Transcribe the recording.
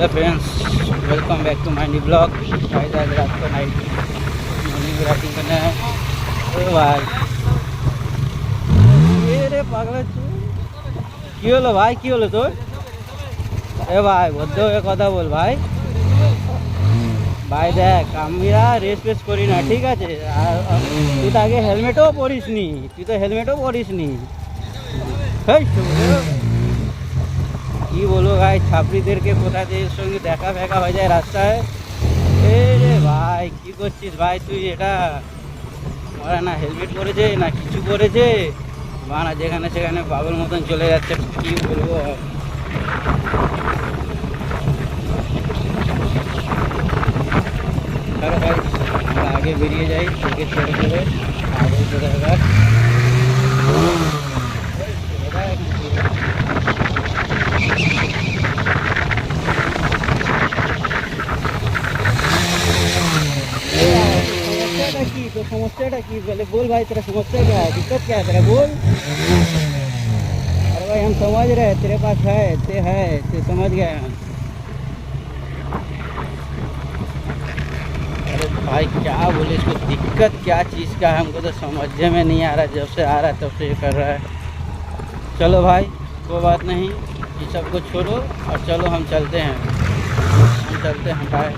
Hello friends, welcome back to my new blog. आज रात को नाइट मॉर्निंग राइटिंग करना है। ओ भाई ये रे पागल কি হলো ভাই, কি হলো তোর? এ ভাই ভদ্র হয়ে কথা বল ভাই। ভাই দেখ, আমরা রেস ফেস করি না, ঠিক আছে? আর তুই তো আগে হেলমেটও পরিস নি, কি বলবো ভাই, ছাত্রীদেরকে কোথাদের সঙ্গে দেখা ফেকা হয়ে যায় রাস্তায়। এ রে ভাই কি করছিস ভাই তুই? এটা ওরা না হেলমেট পরেছে না কিছু করেছে, বানা যেখানে সেখানে পাগল মতন চলে যাচ্ছে, কি বলবো। চলো ভাই আমরা আগে বেরিয়ে যাই থেকে ছেড়ে করে আগে চলে যাবার। तो समस्या की पहले बोल भाई, तेरा समस्या क्या है, दिक्कत क्या है तेरा, बोल। अरे भाई हम समझ रहे हैं, तेरे पास है, ते समझ गए हम। अरे भाई क्या बोले इसको, दिक्कत क्या चीज़ का है हमको तो समझ में नहीं आ रहा। जब से आ रहा है तब से ये कर रहा है। चलो भाई कोई बात नहीं, ये सब को छोड़ो और चलो हम चलते हैं, बाय।